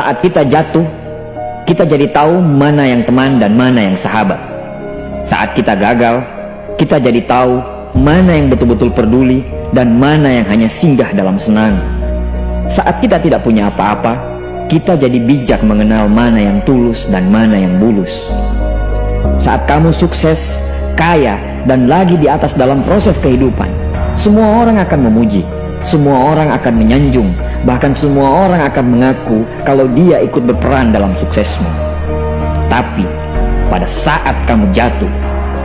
Saat kita jatuh, kita jadi tahu mana yang teman dan mana yang sahabat. Saat kita gagal, kita jadi tahu mana yang betul-betul peduli dan mana yang hanya singgah dalam senang. Saat kita tidak punya apa-apa, kita jadi bijak mengenal mana yang tulus dan mana yang bulus. Saat kamu sukses, kaya, dan lagi di atas dalam proses kehidupan, semua orang akan memuji, semua orang akan menyanjung, bahkan semua orang akan mengaku kalau dia ikut berperan dalam suksesmu. Tapi pada saat kamu jatuh,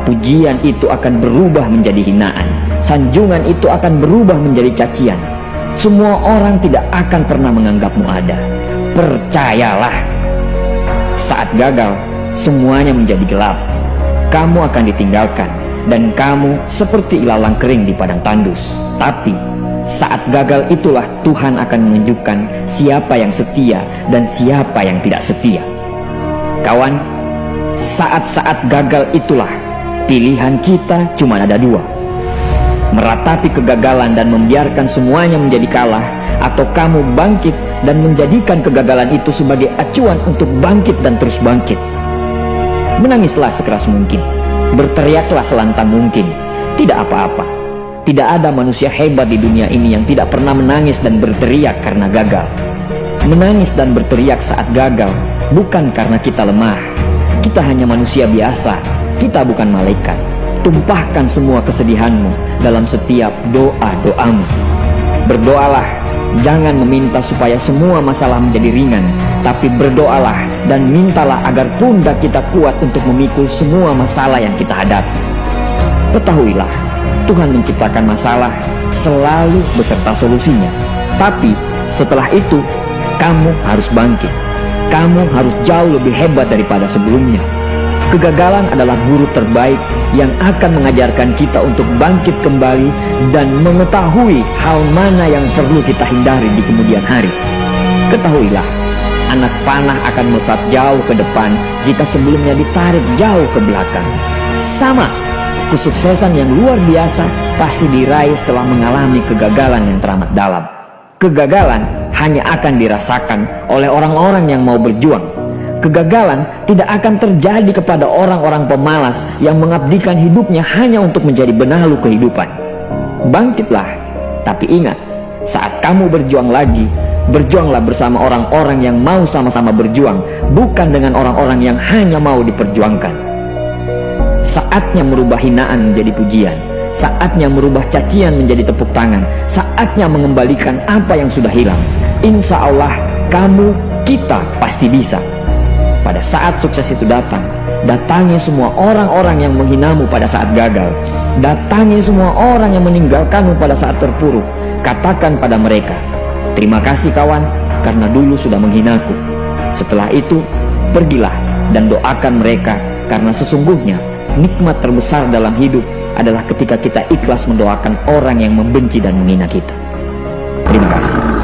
pujian itu akan berubah menjadi hinaan, sanjungan itu akan berubah menjadi cacian. Semua orang tidak akan pernah menganggapmu ada. Percayalah, saat gagal, semuanya menjadi gelap. Kamu akan ditinggalkan, dan kamu seperti ilalang kering di padang tandus. Tapi saat gagal itulah Tuhan akan menunjukkan siapa yang setia dan siapa yang tidak setia. Kawan, saat-saat gagal itulah pilihan kita cuma ada dua: meratapi kegagalan dan membiarkan semuanya menjadi kalah, atau kamu bangkit dan menjadikan kegagalan itu sebagai acuan untuk bangkit dan terus bangkit. Menangislah sekeras mungkin, berteriaklah selantang mungkin. Tidak apa-apa. Tidak ada manusia hebat di dunia ini yang tidak pernah menangis dan berteriak karena gagal. Menangis dan berteriak saat gagal bukan karena kita lemah. Kita hanya manusia biasa. Kita bukan malaikat. Tumpahkan semua kesedihanmu dalam setiap doa-doamu. Berdoalah, jangan meminta supaya semua masalah menjadi ringan, tapi berdoalah dan mintalah agar pundak kita kuat untuk memikul semua masalah yang kita hadapi. Ketahuilah, Tuhan menciptakan masalah selalu beserta solusinya. Tapi setelah itu, kamu harus bangkit. Kamu harus jauh lebih hebat daripada sebelumnya. Kegagalan adalah guru terbaik yang akan mengajarkan kita untuk bangkit kembali dan mengetahui hal mana yang perlu kita hindari di kemudian hari. Ketahuilah, anak panah akan melesat jauh ke depan jika sebelumnya ditarik jauh ke belakang. Sama, kesuksesan yang luar biasa pasti diraih setelah mengalami kegagalan yang teramat dalam. Kegagalan hanya akan dirasakan oleh orang-orang yang mau berjuang. Kegagalan tidak akan terjadi kepada orang-orang pemalas yang mengabdikan hidupnya hanya untuk menjadi benalu kehidupan. Bangkitlah, tapi ingat, saat kamu berjuang lagi, berjuanglah bersama orang-orang yang mau sama-sama berjuang, bukan dengan orang-orang yang hanya mau diperjuangkan. Saatnya merubah hinaan menjadi pujian, saatnya merubah cacian menjadi tepuk tangan, saatnya mengembalikan apa yang sudah hilang. Insya Allah, kamu, kita pasti bisa. Pada saat sukses itu datang, datangi semua orang-orang yang menghinamu pada saat gagal. Datangi semua orang yang meninggalkanmu pada saat terpuruk. Katakan pada mereka, terima kasih kawan, karena dulu sudah menghinaku. Setelah itu, pergilah dan doakan mereka, karena sesungguhnya nikmat terbesar dalam hidup adalah ketika kita ikhlas mendoakan orang yang membenci dan menghina kita. Terima kasih.